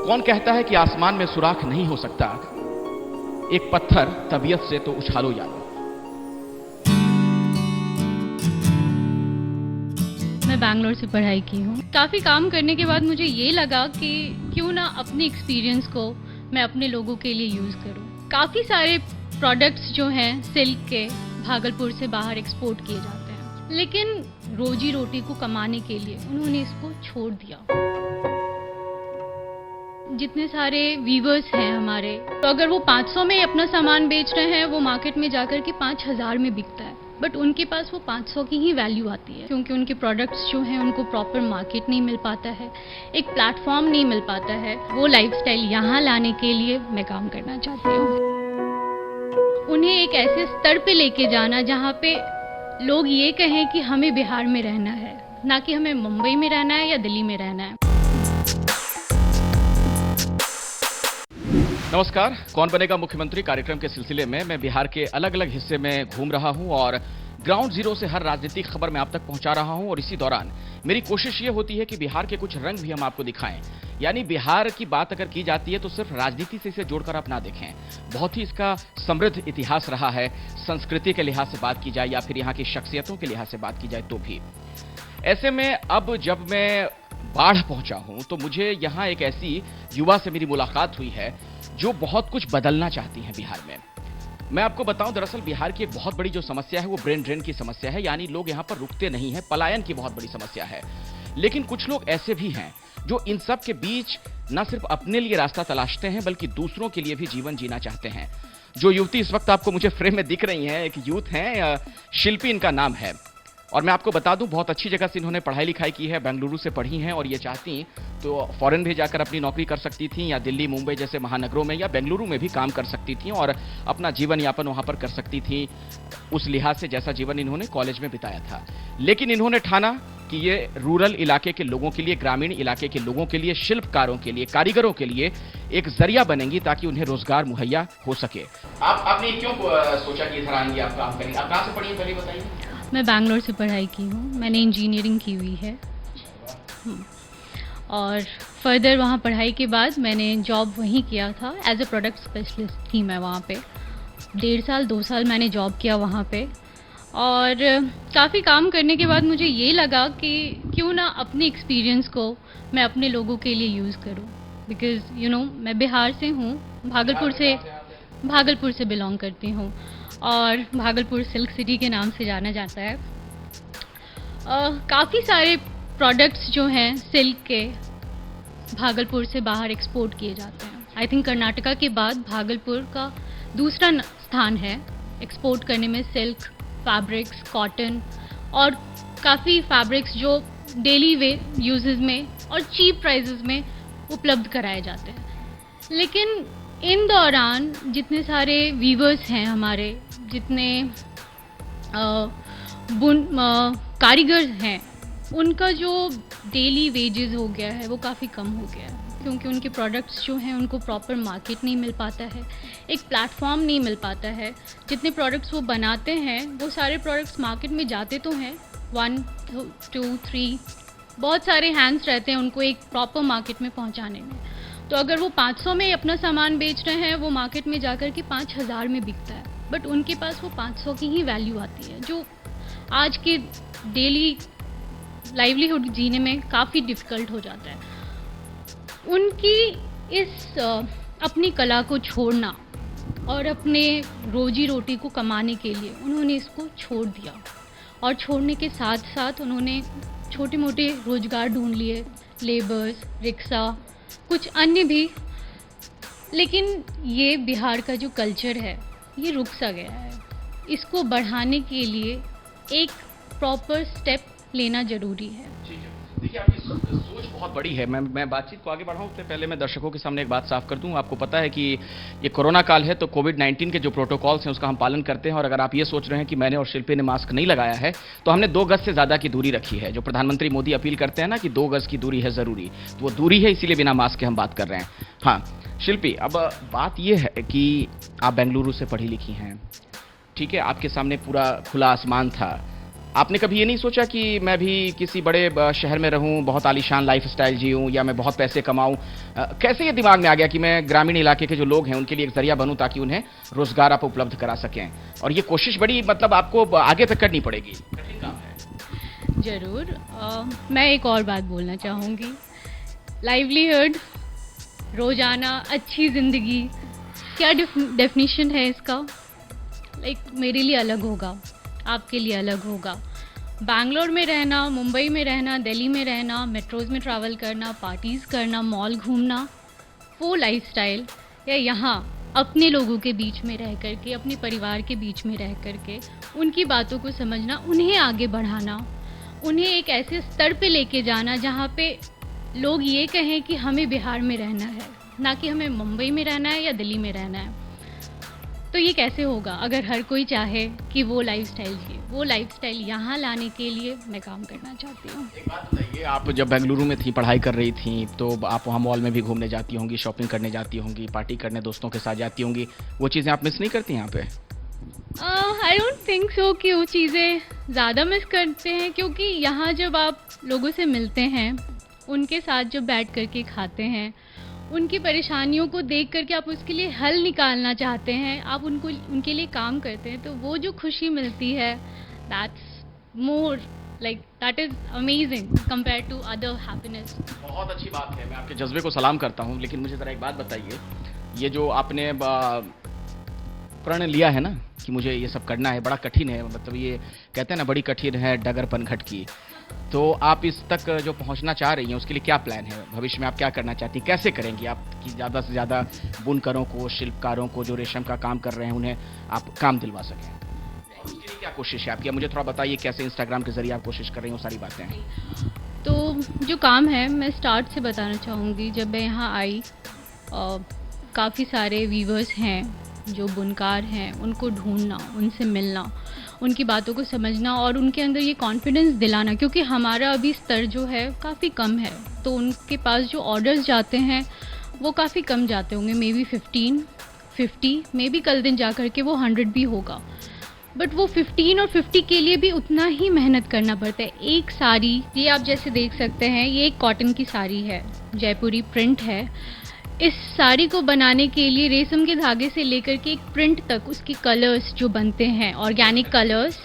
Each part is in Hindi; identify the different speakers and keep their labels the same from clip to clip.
Speaker 1: कौन कहता है कि आसमान में सुराख नहीं हो सकता? एक पत्थर तबीयत से तो उछालो यारो।
Speaker 2: मैं बैंगलोर से पढ़ाई की हूँ। काफ़ी काम करने के बाद मुझे ये लगा कि क्यों ना अपने एक्सपीरियंस को मैं अपने लोगों के लिए यूज़ करूँ। काफ़ी सारे प्रोडक्ट्स जो हैं सिल्क के भागलपुर से बाहर एक्सपोर्ट किए जाते हैं, लेकिन रोजी रोटी को कमाने के लिए उन्होंने इसको छोड़ दिया। जितने सारे वीवर्स हैं हमारे, तो अगर वो 500 में अपना सामान बेच रहे हैं, वो मार्केट में जाकर के 5000 में बिकता है, बट उनके पास वो 500 की ही वैल्यू आती है, क्योंकि उनके प्रोडक्ट्स जो हैं उनको प्रॉपर मार्केट नहीं मिल पाता है, एक प्लेटफॉर्म नहीं मिल पाता है। वो लाइफस्टाइल यहाँ लाने के लिए मैं काम करना चाहती हूँ। उन्हें एक ऐसे स्तर पे लेके जाना जहाँ पे लोग ये कहें कि हमें बिहार में रहना है, ना कि हमें मुंबई में रहना है या दिल्ली में रहना है।
Speaker 1: नमस्कार, कौन बनेगा मुख्यमंत्री कार्यक्रम के सिलसिले में मैं बिहार के अलग अलग हिस्से में घूम रहा हूं और ग्राउंड जीरो से हर राजनीतिक खबर मैं आप तक पहुंचा रहा हूं। और इसी दौरान मेरी कोशिश ये होती है कि बिहार के कुछ रंग भी हम आपको दिखाएं। यानी बिहार की बात अगर की जाती है तो सिर्फ राजनीति से इसे जोड़कर आप ना देखें। बहुत ही इसका समृद्ध इतिहास रहा है, संस्कृति के लिहाज से बात की जाए या फिर यहाँ की शख्सियतों के लिहाज से बात की जाए तो भी। ऐसे में अब जब मैं बाढ़ पहुंचा हूं तो मुझे यहाँ एक ऐसी युवा से मेरी मुलाकात हुई है जो बहुत कुछ बदलना चाहती हैं बिहार में। मैं आपको बताऊं, दरअसल बिहार की एक बहुत बड़ी जो समस्या है वो ब्रेन ड्रेन की समस्या है, यानी लोग यहां पर रुकते नहीं हैं, पलायन की बहुत बड़ी समस्या है। लेकिन कुछ लोग ऐसे भी हैं जो इन सब के बीच न सिर्फ अपने लिए रास्ता तलाशते हैं बल्कि दूसरों के लिए भी जीवन जीना चाहते हैं। जो युवती इस वक्त आपको मुझे फ्रेम में दिख रही हैं, एक यूथ हैं, शिल्पी इनका नाम है। और मैं आपको बता दूं, बहुत अच्छी जगह से इन्होंने पढ़ाई लिखाई की है, बेंगलुरु से पढ़ी हैं और ये चाहती तो फॉरेन भी जाकर अपनी नौकरी कर सकती थी या दिल्ली मुंबई जैसे महानगरों में या बेंगलुरु में भी काम कर सकती थी और अपना जीवन यापन वहां पर कर सकती थी, उस लिहाज से जैसा जीवन इन्होंने कॉलेज में बिताया था। लेकिन इन्होंने ठाना कि ये रूरल इलाके के लोगों के लिए, ग्रामीण इलाके के लोगों के लिए, शिल्पकारों के लिए, कारीगरों के लिए एक जरिया बनेंगी ताकि उन्हें रोजगार मुहैया हो सके। आपने क्यों सोचा कि इधर आएंगे, आप काम करेंगे? आप कहाँ से पढ़ी पहले बताइए।
Speaker 2: मैं बैंगलोर से पढ़ाई की हूँ, मैंने इंजीनियरिंग की हुई है और फर्दर वहाँ पढ़ाई के बाद मैंने जॉब वहीं किया था, एज ए प्रोडक्ट स्पेशलिस्ट थी मैं वहाँ पे। 1.5 साल 2 साल मैंने जॉब किया वहाँ पे और काफ़ी काम करने के बाद मुझे ये लगा कि क्यों ना अपने एक्सपीरियंस को मैं अपने लोगों के लिए यूज़ करूँ। बिकॉज़ मैं बिहार से हूँ, भागलपुर से बिलोंग करती हूँ और भागलपुर सिल्क सिटी के नाम से जाना जाता है। काफ़ी सारे प्रोडक्ट्स जो हैं सिल्क के भागलपुर से बाहर एक्सपोर्ट किए जाते हैं। आई थिंक कर्नाटका के बाद भागलपुर का दूसरा स्थान है एक्सपोर्ट करने में सिल्क, फैब्रिक्स, कॉटन और काफ़ी फैब्रिक्स जो डेली वे यूजेस में और चीप प्राइसेस में उपलब्ध कराए जाते हैं। लेकिन इन दौरान जितने सारे वीवर्स हैं हमारे, जितने कारीगर हैं, उनका जो डेली वेजेस हो गया है वो काफ़ी कम हो गया है, क्योंकि उनके प्रोडक्ट्स जो हैं उनको प्रॉपर मार्केट नहीं मिल पाता है, एक प्लेटफॉर्म नहीं मिल पाता है। जितने प्रोडक्ट्स वो बनाते हैं वो सारे प्रोडक्ट्स मार्केट में जाते तो हैं 1 2 3, बहुत सारे हैंड्स रहते हैं उनको एक प्रॉपर मार्केट में पहुंचाने में। तो अगर वो 500 में अपना सामान बेच रहे हैं, वो मार्केट में जाकर के 5000 में बिकता है, बट उनके पास वो 500 की ही वैल्यू आती है, जो आज के डेली लाइवलीहुड जीने में काफ़ी डिफ़िकल्ट हो जाता है। उनकी इस अपनी कला को छोड़ना और अपने रोजी रोटी को कमाने के लिए उन्होंने इसको छोड़ दिया और छोड़ने के साथ साथ उन्होंने छोटे मोटे रोजगार ढूंढ लिए, लेबर्स, रिक्शा, कुछ अन्य भी। लेकिन ये बिहार का जो कल्चर है ये रुक सा गया है। इसको बढ़ाने के लिए एक प्रॉपर स्टेप लेना ज़रूरी है।
Speaker 1: देखिए, आपकी सोच बहुत बड़ी है। मैं बातचीत को आगे बढ़ाऊं उससे पहले मैं दर्शकों के सामने एक बात साफ कर दूं। आपको पता है कि ये कोरोना काल है तो कोविड-19 के जो प्रोटोकॉल्स हैं उसका हम पालन करते हैं और अगर आप ये सोच रहे हैं कि मैंने और शिल्पी ने मास्क नहीं लगाया है तो हमने 2 गज से ज़्यादा की दूरी रखी है। जो प्रधानमंत्री मोदी अपील करते हैं ना कि 2 गज की दूरी है ज़रूरी, तो वो दूरी है, इसीलिए बिना मास्क के हम बात कर रहे हैं। हाँ शिल्पी, अब बात ये है कि आप बेंगलुरु से पढ़ी लिखी हैं, ठीक है, आपके सामने पूरा खुला आसमान था, आपने कभी ये नहीं सोचा कि मैं भी किसी बड़े शहर में रहूं, बहुत आलीशान लाइफस्टाइल जीऊं या मैं बहुत पैसे कमाऊं? कैसे ये दिमाग में आ गया कि मैं ग्रामीण इलाके के जो लोग हैं उनके लिए एक जरिया बनूं ताकि उन्हें रोजगार आप उपलब्ध करा सकें? और ये कोशिश बड़ी मतलब आपको आगे तक करनी पड़ेगी, कठिन काम है।
Speaker 2: ज़रूर। मैं एक और बात बोलना चाहूँगी। लाइवलीहुड, रोज़ाना अच्छी ज़िंदगी, क्या डेफिनेशन है इसका? मेरे लिए अलग होगा, आपके लिए अलग होगा। बैंगलोर में रहना, मुंबई में रहना, दिल्ली में रहना, मेट्रोज़ में ट्रैवल करना, पार्टीज़ करना, मॉल घूमना, वो लाइफस्टाइल, या यहाँ अपने लोगों के बीच में रह कर के, अपने परिवार के बीच में रह कर के उनकी बातों को समझना, उन्हें आगे बढ़ाना, उन्हें एक ऐसे स्तर पे लेके जाना जहाँ पे लोग ये कहें कि हमें बिहार में रहना है, ना कि हमें मुंबई में रहना है या दिल्ली में रहना है। तो ये कैसे होगा अगर हर कोई चाहे कि वो लाइफस्टाइल जिए? वो लाइफस्टाइल यहाँ लाने के लिए मैं काम करना चाहती हूँ।
Speaker 1: एक बात बताइए, आप जब बेंगलुरु में थी, पढ़ाई कर रही थी, तो आप वहाँ मॉल में भी घूमने जाती होंगी, शॉपिंग करने जाती होंगी, पार्टी करने दोस्तों के साथ जाती होंगी, वो चीज़ें आप मिस नहीं करती यहाँ पे?
Speaker 2: आई डोंट थिंक सो कि वो चीज़ें ज़्यादा मिस करते हैं, क्योंकि यहाँ जब आप लोगों से मिलते हैं, उनके साथ जब बैठ करके खाते हैं, उनकी परेशानियों को देख करके आप उसके लिए हल निकालना चाहते हैं, आप उनके लिए काम करते हैं, तो वो जो खुशी मिलती है, that's more that is amazing compare to other happiness.
Speaker 1: बहुत अच्छी बात है, मैं आपके जज्बे को सलाम करता हूँ। लेकिन मुझे ज़रा एक बात बताइए, ये जो आपने प्रण लिया है ना कि मुझे ये सब करना है, बड़ा कठिन है, मतलब ये कहते हैं ना, बड़ी कठिन है डगर पनघट की, तो आप इस तक जो पहुंचना चाह रही हैं उसके लिए क्या प्लान है? भविष्य में आप क्या करना चाहती हैं, कैसे करेंगी आप कि ज़्यादा से ज़्यादा बुनकरों को, शिल्पकारों को जो रेशम का काम कर रहे हैं उन्हें आप काम दिलवा सकें? उसके लिए क्या कोशिश है आपकी? मुझे थोड़ा बताइए, कैसे इंस्टाग्राम के जरिए आप कोशिश कर रही हैं, वो सारी बातें।
Speaker 2: तो जो काम है, मैं स्टार्ट से बताना चाहूँगी। जब मैं यहाँ आई, काफ़ी सारे वीवर्स हैं जो बुनकार हैं, उनको ढूंढना, उनसे मिलना, उनकी बातों को समझना और उनके अंदर ये कॉन्फिडेंस दिलाना, क्योंकि हमारा अभी स्तर जो है काफ़ी कम है, तो उनके पास जो ऑर्डर्स जाते हैं वो काफ़ी कम जाते होंगे, मे बी 15, 50, मे बी कल दिन जा कर के वो 100 भी होगा, बट वो 15 और 50 के लिए भी उतना ही मेहनत करना पड़ता है। एक साड़ी, ये आप जैसे देख सकते हैं, ये एक कॉटन की साड़ी है, जयपुरी प्रिंट है। इस साड़ी को बनाने के लिए रेशम के धागे से लेकर के एक प्रिंट तक उसके कलर्स जो बनते हैं, ऑर्गेनिक कलर्स,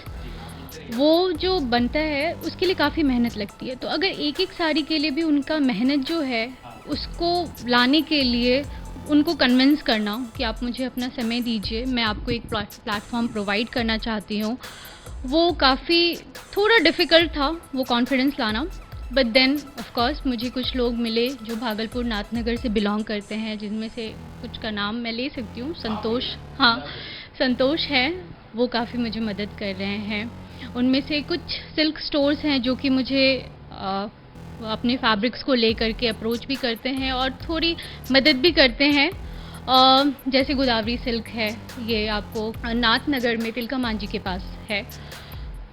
Speaker 2: वो जो बनता है उसके लिए काफ़ी मेहनत लगती है। तो अगर एक एक साड़ी के लिए भी उनका मेहनत जो है, उसको लाने के लिए उनको कन्विंस करना कि आप मुझे अपना समय दीजिए, मैं आपको एक प्लेटफॉर्म प्रोवाइड करना चाहती हूँ, वो काफ़ी थोड़ा डिफ़िकल्ट था, वो कॉन्फिडेंस लाना। बट देन ऑफ कोर्स मुझे कुछ लोग मिले जो भागलपुर नाथनगर से बिलोंग करते हैं, जिनमें से कुछ का नाम मैं ले सकती हूँ, संतोष, हाँ संतोष है, वो काफ़ी मुझे मदद कर रहे हैं। उनमें से कुछ सिल्क स्टोर्स हैं जो कि मुझे अपने फैब्रिक्स को लेकर के अप्रोच भी करते हैं और थोड़ी मदद भी करते हैं। जैसे गोदावरी सिल्क है, ये आपको नाथनगर में तिलका मांझी के पास है,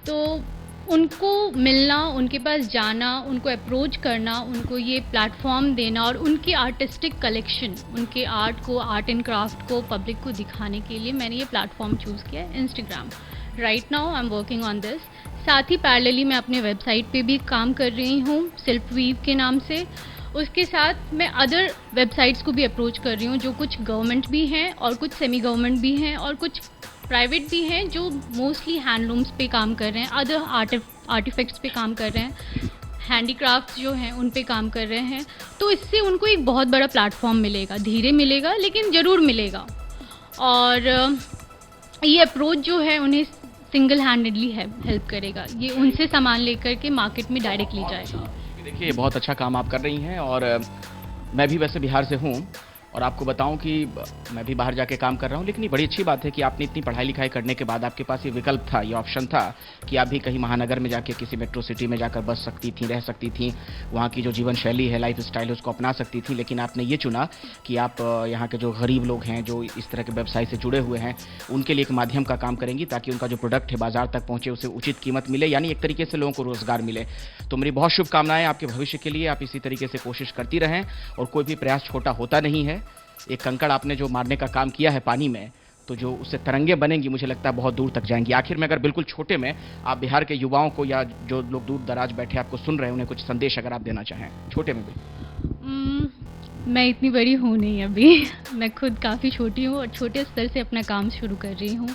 Speaker 2: तो उनको मिलना, उनके पास जाना, उनको अप्रोच करना, उनको ये प्लेटफॉर्म देना और उनकी आर्टिस्टिक कलेक्शन, उनके आर्ट को, आर्ट एंड क्राफ्ट को पब्लिक को दिखाने के लिए मैंने ये प्लेटफॉर्म चूज़ किया है, Instagram. Right now I am working on this. साथ ही पैरेलली मैं अपने वेबसाइट पे भी काम कर रही हूँ, सिल्क वीव के नाम से। उसके साथ मैं अदर वेबसाइट्स को भी अप्रोच कर रही हूँ, जो कुछ गवर्नमेंट भी हैं और कुछ सेमी गवर्नमेंट भी हैं और कुछ प्राइवेट भी हैं, जो मोस्टली हैंडलूम्स पे काम कर रहे हैं, अदर आर्टिफैक्ट्स पे काम कर रहे हैं, हैंडीक्राफ्ट्स जो हैं उन पे काम कर रहे हैं। तो इससे उनको एक बहुत बड़ा प्लेटफॉर्म मिलेगा, धीरे मिलेगा लेकिन ज़रूर मिलेगा। और ये अप्रोच जो है उन्हें सिंगल हैंडेडली हेल्प करेगा, ये उनसे सामान लेकर के मार्केट में डायरेक्टली जाएगा।
Speaker 1: देखिए, बहुत अच्छा काम आप कर रही हैं और मैं भी वैसे बिहार से हूँ और आपको बताऊं कि मैं भी बाहर जाके काम कर रहा हूं, लेकिन ये बड़ी अच्छी बात है कि आपने इतनी पढ़ाई लिखाई करने के बाद आपके पास ये विकल्प था, ये ऑप्शन था कि आप भी कहीं महानगर में जाके किसी मेट्रो सिटी में जाकर बस सकती थी, रह सकती थी, वहाँ की जो जीवन शैली है, लाइफ स्टाइल है, उसको अपना सकती थी। लेकिन आपने ये चुना कि आप यहाँ के जो गरीब लोग हैं, जो इस तरह के व्यवसाय से जुड़े हुए हैं, उनके लिए एक माध्यम का काम करेंगी ताकि उनका जो प्रोडक्ट है बाजार तक पहुँचे, उसे उचित कीमत मिले, यानी एक तरीके से लोगों को रोजगार मिले। तो मेरी बहुत शुभकामनाएं आपके भविष्य के लिए, आप इसी तरीके से कोशिश करती रहें और कोई भी प्रयास छोटा होता नहीं है। एक कंकड़ आपने जो मारने का काम किया है पानी में, तो जो उससे तरंगे बनेंगी मुझे लगता है बहुत दूर तक जाएंगी। आखिर में अगर बिल्कुल छोटे में आप बिहार के युवाओं को या जो लोग दूर दराज बैठे आपको सुन रहे हैं उन्हें कुछ संदेश अगर आप देना चाहें छोटे में भी।
Speaker 2: मैं इतनी बड़ी हूँ नहीं अभी मैं खुद काफ़ी छोटी हूँ और छोटे स्तर से अपना काम शुरू कर रही हूँ।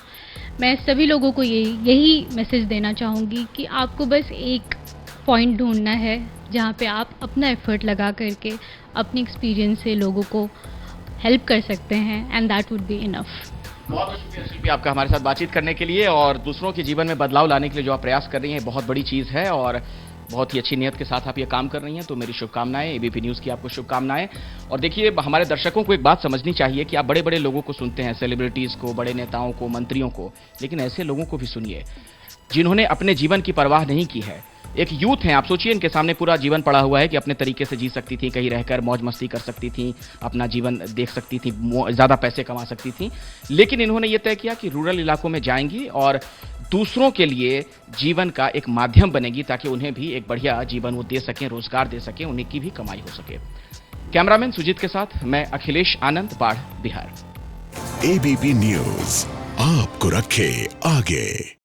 Speaker 2: मैं सभी लोगों को यही मैसेज देना चाहूँगी कि आपको बस एक पॉइंट ढूंढना है जहाँ पे आप अपना एफर्ट लगा करके अपनी एक्सपीरियंस से लोगों को हेल्प कर सकते हैं and that would be enough.
Speaker 1: बहुत बहुत शुक्रिया शिल्पी आपका हमारे साथ बातचीत करने के लिए और दूसरों के जीवन में बदलाव लाने के लिए जो आप प्रयास कर रही हैं बहुत बड़ी चीज़ है और बहुत ही अच्छी नियत के साथ आप ये काम कर रही हैं, तो मेरी शुभकामनाएं, एबीपी न्यूज़ की आपको शुभकामनाएं। और देखिए हमारे दर्शकों को एक बात समझनी चाहिए कि आप बड़े बड़े लोगों को सुनते हैं, सेलिब्रिटीज़ को, बड़े नेताओं को, मंत्रियों को, लेकिन ऐसे लोगों को भी सुनिए जिन्होंने अपने जीवन की परवाह नहीं की है। एक यूथ है, आप सोचिए इनके सामने पूरा जीवन पड़ा हुआ है कि अपने तरीके से जी सकती थी, कहीं रहकर मौज मस्ती कर सकती थी, अपना जीवन देख सकती थी, ज़्यादा पैसे कमा सकती थी, लेकिन इन्होंने ये तय किया कि रूरल इलाकों में जाएंगी और दूसरों के लिए जीवन का एक माध्यम बनेगी ताकि उन्हें भी एक बढ़िया जीवन वो दे सकें, रोजगार दे सकें, उन्हीं की भी कमाई हो सके। कैमरामैन सुजीत के साथ मैं अखिलेश आनंद, बाढ़, बिहार।
Speaker 3: एबीपी न्यूज आपको रखे आगे।